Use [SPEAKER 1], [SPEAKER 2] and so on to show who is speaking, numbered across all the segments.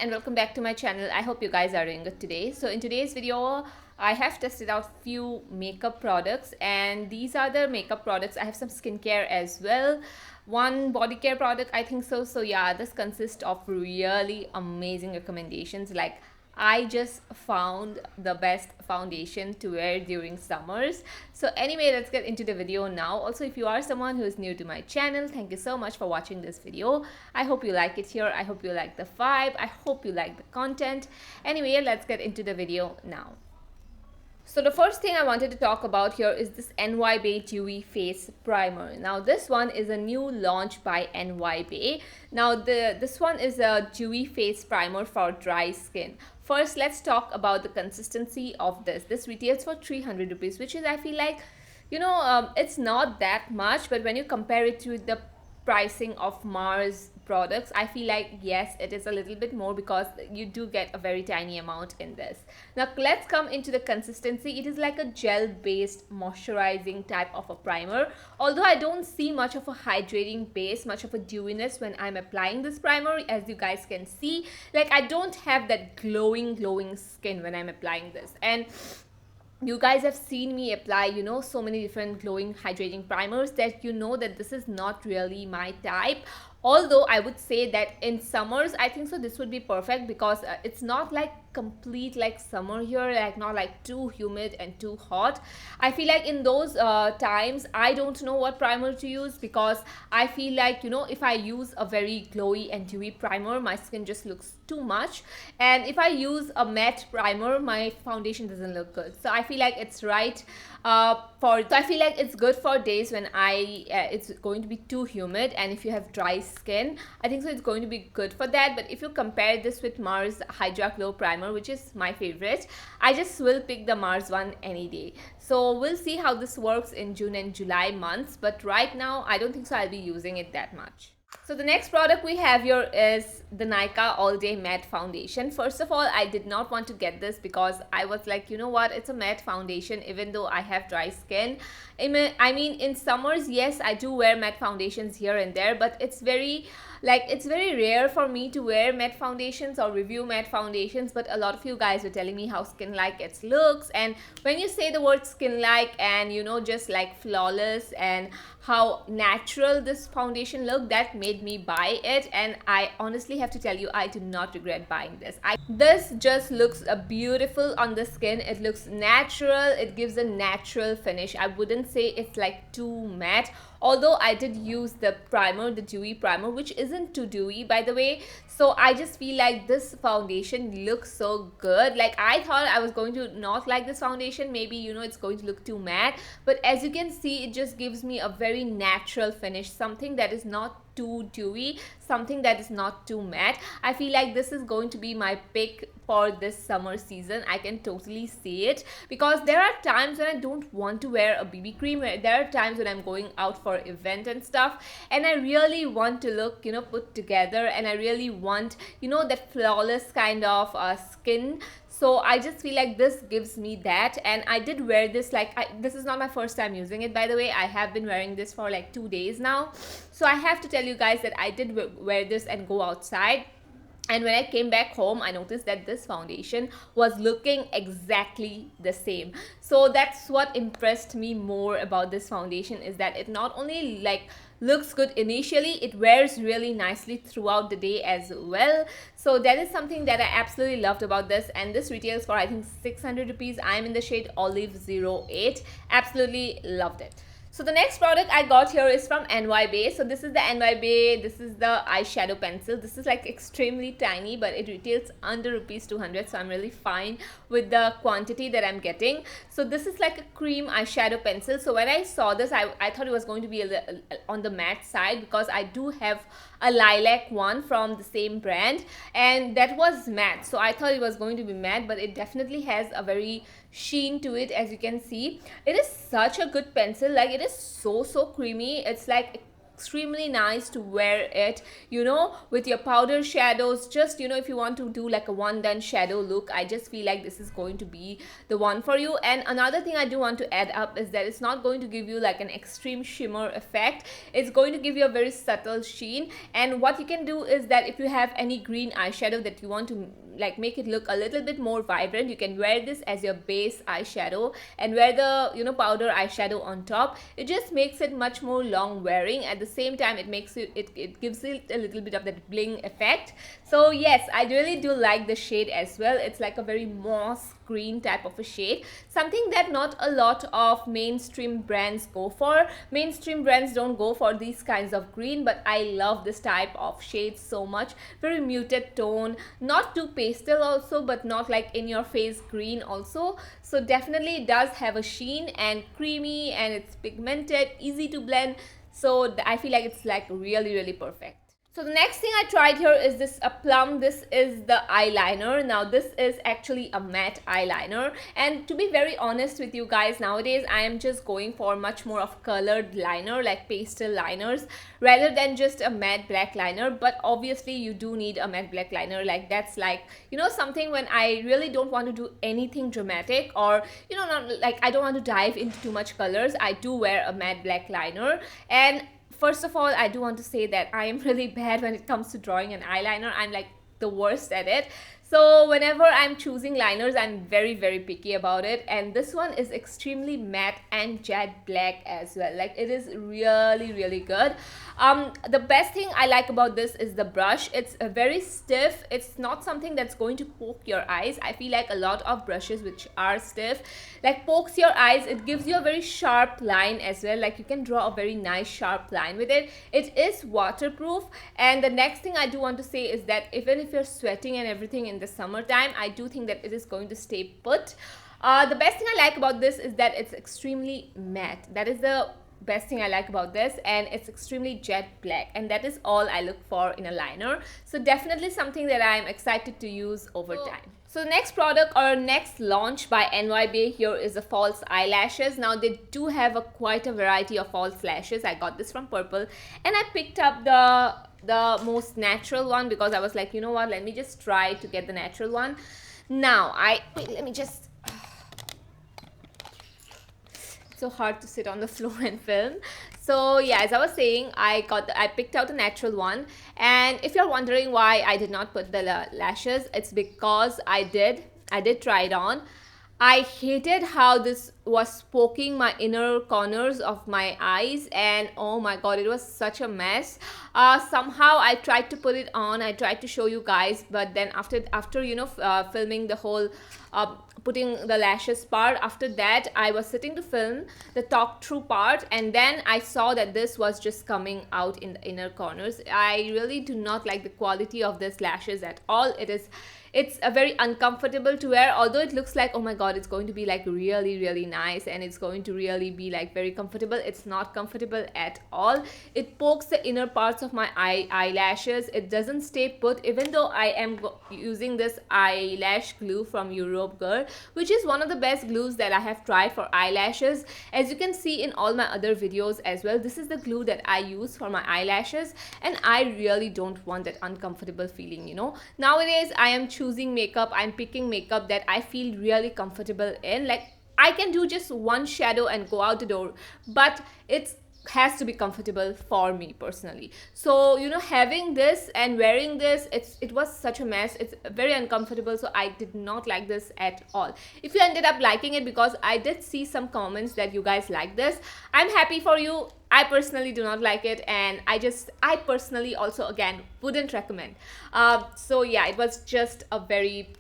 [SPEAKER 1] and welcome back to my channel. I hope you guys are doing good today. So in today's video, I have tested out few makeup products, and these are the makeup products. I have some skincare as well, one body care product, I think so. So yeah, this consists of really amazing recommendations. Like, I just found the best foundation to wear during summers. So anyway, let's get into the video now. Also, if you are someone who is new to my channel, thank you so much for watching this video. I hope you like it here. I hope you like the vibe. I hope you like the content. Anyway, let's get into the video now. So the first thing I wanted to talk about here is this NYB Dewy Face Primer. Now this one is a new launch by NYB. Now this one is a dewy face primer for dry skin. First, let's talk about the consistency of this. This retails for 300 rupees, which is, I feel like, it's not that much, but when you compare it to the pricing of Mars products, I feel like yes, it is a little bit more because you do get a very tiny amount in this. Now let's come into the consistency. It is like a gel based moisturizing type of a primer, although I don't see much of a hydrating base, much of a dewiness when I'm applying this primer. As you guys can see, like, I don't have that glowing skin when I'm applying this. And you guys have seen me apply, so many different glowing hydrating primers that that this is not really my type. Although I would say that in summers, I think so this would be perfect because it's not like complete like summer here, like not like too humid and too hot. I feel like in those times, I don't know what primer to use, because I feel like, if I use a very glowy and dewy primer, my skin just looks too much. And if I use a matte primer, my foundation doesn't look good. So I feel like it's right I feel like it's good for days when it's going to be too humid, and if you have dry skin, I think so it's going to be good for that. But if you compare this with Mars Hydra Glow Primer, which is my favorite, I just will pick the Mars one any day. So we'll see how this works in June and July months, but right now I don't think so I'll be using it that much. So the next product we have here is the Nykaa All Day Matte Foundation. First of all, I did not want to get this because I was like, what, it's a matte foundation even though I have dry skin. I mean, in summers, yes, I do wear matte foundations here and there, but it's very rare for me to wear matte foundations or review matte foundations. But a lot of you guys were telling me how skin-like it looks, and when you say the word skin-like and just like flawless and how natural this foundation looked, that made me buy it. And I honestly have to tell you, I do not regret buying this. This just looks beautiful on the skin. It looks natural. It gives a natural finish. I wouldn't say it's like too matte, although I did use the primer, the dewy primer, which isn't too dewy, by the way. So I just feel like this foundation looks so good. Like, I thought I was going to not like this foundation. Maybe, it's going to look too matte. But as you can see, it just gives me a very natural finish. Something that is not too dewy, something that is not too matte. I feel like this is going to be my pick for this summer season. I can totally see it, because there are times when I don't want to wear a BB cream. There are times when I'm going out for event and stuff, and I really want to look put together, and I really want that flawless kind of skin. So I just feel like this gives me that. And I did wear this, this is not my first time using it, by the way. I have been wearing this for like 2 days now. So I have to tell you guys that I did wear this and go outside. And when I came back home, I noticed that this foundation was looking exactly the same. So that's what impressed me more about this foundation, is that it not only looks good initially, it wears really nicely throughout the day as well. So that is something that I absolutely loved about this. And this retails for, I think, 600 rupees. I'm in the shade Olive 08. Absolutely loved it. So the next product I got here is from NYB. So this is the NYB, this is the eyeshadow pencil. This is like extremely tiny, but it retails under rupees 200. So I'm really fine with the quantity that I'm getting. So this is like a cream eyeshadow pencil. So when I saw this, I thought it was going to be on the matte side, because I do have a lilac one from the same brand, and that was matte. So I thought it was going to be matte, but it definitely has a very sheen to it. As you can see, it is such a good pencil. Like, it is so creamy. It's like extremely nice to wear it, you know, with your powder shadows. Just, you know, if you want to do like a one done shadow look, I just feel like this is going to be the one for you. And another thing I do want to add up is that it's not going to give you like an extreme shimmer effect. It's going to give you a very subtle sheen. And what you can do is that if you have any green eyeshadow that you want to like make it look a little bit more vibrant, you can wear this as your base eyeshadow and wear the, you know, powder eyeshadow on top. It just makes it much more long wearing. At the same time, it makes it gives it a little bit of that bling effect. So yes, I really do like the shade as well. It's like a very moss green type of a shade, something that not a lot of mainstream brands go for. Mainstream brands don't go for these kinds of green, but I love this type of shade so much. Very muted tone, not too pastel also, but not like in your face green also. So definitely it does have a sheen and creamy, and it's pigmented, easy to blend. So I feel like it's like really perfect. So the next thing I tried here is this Plum. This is the eyeliner. Now this is actually a matte eyeliner, and to be very honest with you guys, nowadays I am just going for much more of colored liner, like pastel liners, rather than just a matte black liner. But obviously you do need a matte black liner. Like that's like, you know, something when I really don't want to do anything dramatic, or you know, not like I don't want to dive into too much colors, I do wear a matte black liner. And first of all, I do want to say that I am really bad when it comes to drawing an eyeliner. I'm like the worst at it. So whenever I'm choosing liners, I'm very picky about it. And this one is extremely matte and jet black as well. Like it is really good. The best thing I like about this is the brush. It's very stiff. It's not something that's going to poke your eyes. I feel like a lot of brushes which are stiff like pokes your eyes. It gives you a very sharp line as well. Like you can draw a very nice sharp line with it. It is waterproof. And the next thing I do want to say is that even if you're sweating and everything in the summertime, I do think that it is going to stay put. The best thing I like about this is that it's extremely matte. That is the best thing I like about this, and it's extremely jet black, and that is all I look for in a liner. So definitely something that I'm excited to use over time. So the next product or next launch by NYB here is the false eyelashes. Now they do have quite a variety of false lashes. I got this from Purple, and I picked up the most natural one because I was like, you know what, let me just try to get the natural one. Now let me just, it's so hard to sit on the floor and film. So yeah, as I was saying, I picked out a natural one. And if you're wondering why I did not put the lashes, it's because I did try it on. I hated how this was poking my inner corners of my eyes, and oh my god, it was such a mess. Somehow I tried to put it on, I tried to show you guys, but then after you know, filming the whole putting the lashes part, after that I was sitting to film the talk through part, and then I saw that this was just coming out in the inner corners. I really do not like the quality of this lashes at all. It's a very uncomfortable to wear, although it looks like, oh my god, it's going to be like really nice and it's going to really be like very comfortable. It's not comfortable at all. It pokes the inner parts of my eyelashes. It doesn't stay put, even though I am using this eyelash glue from Europe Girl, which is one of the best glues that I have tried for eyelashes. As you can see in all my other videos as well, this is the glue that I use for my eyelashes, and I really don't want that uncomfortable feeling, you know. Nowadays I am choosing makeup, I'm picking makeup that I feel really comfortable in. Like I can do just one shadow and go out the door, but it has to be comfortable for me personally. So you know, having this and wearing this, it was such a mess. It's very uncomfortable, so I did not like this at all. If you ended up liking it, because I did see some comments that you guys like this, I'm happy for you. I personally do not like it, and I personally also again wouldn't recommend. So yeah, it was just a very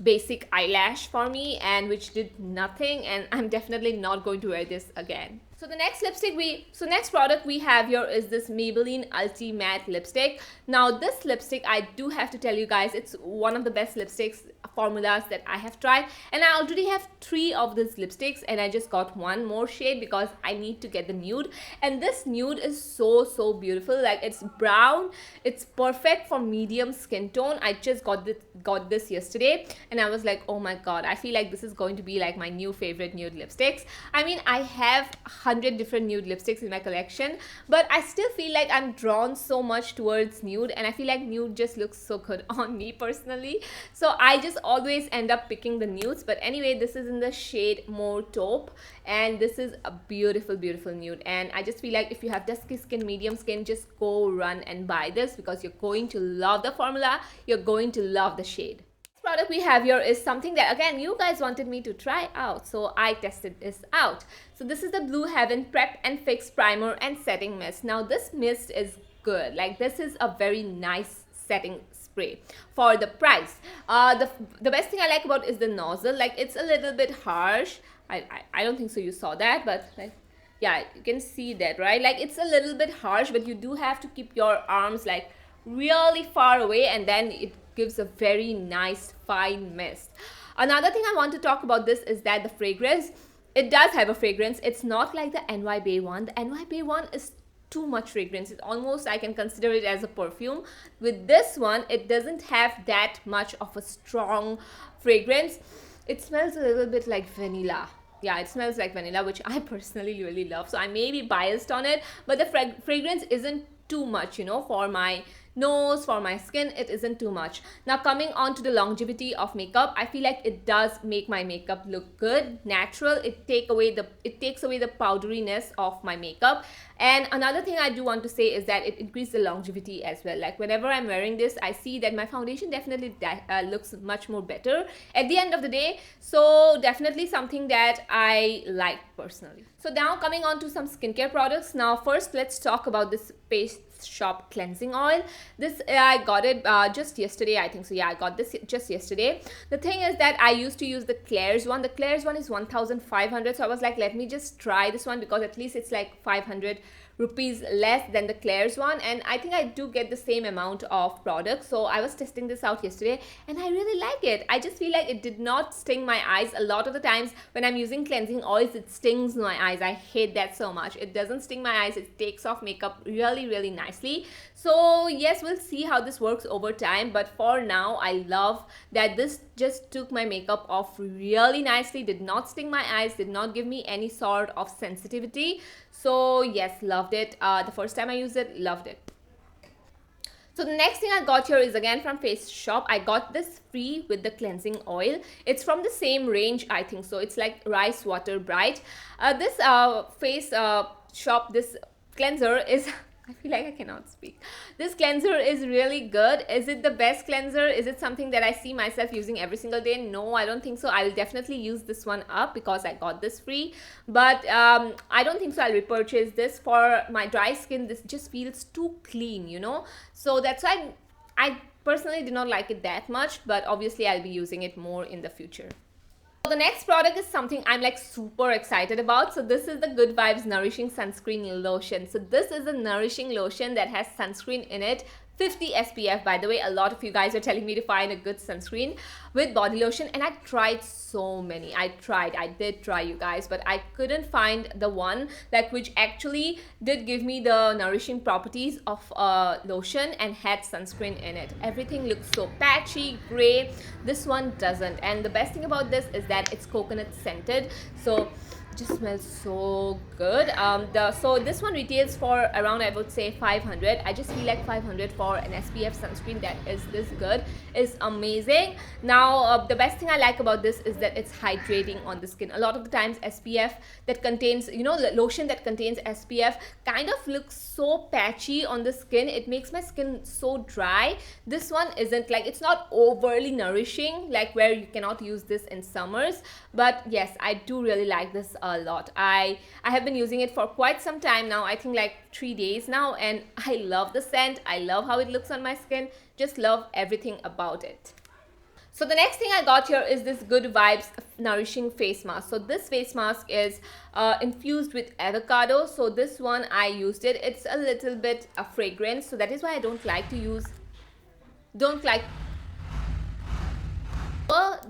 [SPEAKER 1] basic eyelash for me, and which did nothing, and I'm definitely not going to wear this again. So the next next product we have here is this Maybelline Ultimatte lipstick. Now this lipstick, I do have to tell you guys, it's one of the best lipsticks formulas that I have tried, and I already have 3 of these lipsticks, and I just got one more shade because I need to get the nude. And this nude is so beautiful. Like, it's brown, it's perfect for medium skin tone. I just got this yesterday, and I was like, oh my god, I feel like this is going to be like my new favorite nude lipsticks. I mean, I have 100 different nude lipsticks in my collection, but I still feel like I'm drawn so much towards nude, and I feel like nude just looks so good on me personally. So I just always end up picking the nudes. But anyway, this is in the shade More Taupe, and this is a beautiful nude. And I just feel like if you have dusky skin, medium skin, just go run and buy this because you're going to love the formula, you're going to love the shade. Product we have here is something that again you guys wanted me to try out, so I tested this out. So this is the Blue Heaven Prep and Fix Primer and Setting Mist. Now this mist is good. Like, this is a very nice setting spray for the price. The best thing I like about is the nozzle. Like, it's a little bit harsh. I don't think so you saw that, but like, yeah, you can see that, right? Like, it's a little bit harsh, but you do have to keep your arms like really far away, and then it gives a very nice fine mist. Another thing I want to talk about this is that the fragrance, it does have a fragrance. It's not like the NYB one. The NYB one is too much fragrance. It's almost, I can consider it as a perfume. With this one, it doesn't have that much of a strong fragrance. It smells a little bit like vanilla. Yeah, it smells like vanilla, which I personally really love. So I may be biased on it, but the fragrance isn't too much, you know, for my nose, for my skin, it isn't too much. Now, coming on to the longevity of makeup, I feel like it does make my makeup look good, natural. It takes away the powderiness of my makeup. And another thing I do want to say is that it increases the longevity as well. Like, whenever I'm wearing this, I see that my foundation definitely looks much more better at the end of the day. So definitely something that I like personally. So now coming on to some skincare products. Now first, let's talk about this Face Shop cleansing oil. This I got it just yesterday, I think so. Yeah, I got this just yesterday. The thing is that I used to use the Claire's one. The Claire's one is 1,500, so I was like, let me just try this one because at least it's like 500 rupees less than the Claire's one, and I think I do get the same amount of product. So I was testing this out yesterday, and I really like it. I just feel like it did not sting my eyes. A lot of the times when I'm using cleansing oils, it stings my eyes. I hate that so much. It doesn't sting my eyes. It takes off makeup really nicely. So yes, we'll see how this works over time, but for now I love that this just took my makeup off really nicely, did not sting my eyes, did not give me any sort of sensitivity. So yes, loved it. The first time I used it, loved it. So the next thing I got here is again from Face Shop. I got this free with the cleansing oil. It's from the same range, I think so. It's like Rice Water Bright. This Face Shop, this cleanser is I feel like I cannot speak. This cleanser is really good. Is it the best cleanser? Is it something that I see myself using every single day? No, I don't think so. I will definitely use this one up because I got this free. But I don't think so I'll repurchase this. For my dry skin, this just feels too clean, you know. So that's why I personally did not like it that much. But obviously, I'll be using it more in the future. So the next product is something I'm like super excited about. So this is the Good Vibes Nourishing Sunscreen Lotion. So this is a nourishing lotion that has sunscreen in it. 50 SPF, by the way. A lot of you guys are telling me to find a good sunscreen with body lotion, and I tried so many. I did try, you guys, but I couldn't find the one like which actually did give me the nourishing properties of lotion and had sunscreen in it. Everything looks so patchy, gray. This one doesn't, and the best thing about this is that it's coconut scented, so it just smells so good. So this one retails for around, I would say, 500. I just feel like 500 for an SPF sunscreen that is this good is amazing. Now the best thing I like about this is that it's hydrating on the skin. A lot of the times SPF that contains, you know, lotion that contains SPF kind of looks so patchy on the skin. It makes my skin so dry. This one isn't, like, it's not overly nourishing like where you cannot use this in summers. But yes, I do really like this a lot. I have been using it for quite some time now. I think like 3 days now, and I love the scent. I love how it looks on my skin. Just love everything about it. So the next thing I got here is this Good Vibes Nourishing Face Mask. So this face mask is infused with avocado. So this one I used it. It's a little bit a fragrance, so that is why I don't like to use,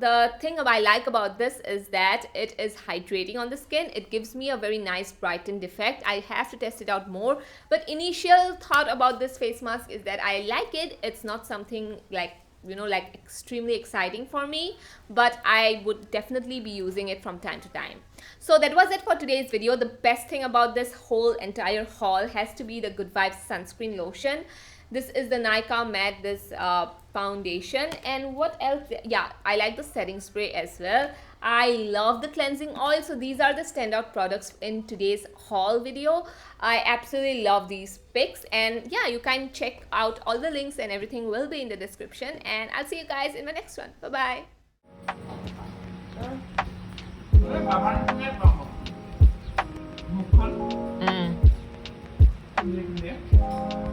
[SPEAKER 1] the thing I like about this is that it is hydrating on the skin. It gives me a very nice brightened effect. I have to test it out more, but initial thought about this face mask is that I like it. It's not something like, you know, like extremely exciting for me, but I would definitely be using it from time to time. So that was it for today's video. The best thing about this whole entire haul has to be the Good Vibes sunscreen lotion. This is the Nykaa matte, this foundation. And what else? Yeah, I like the setting spray as well. I love the cleansing oil. So these are the standout products in today's haul video. I absolutely love these picks, and yeah, you can check out all the links and everything will be in the description, and I'll see you guys in the next one. Bye bye.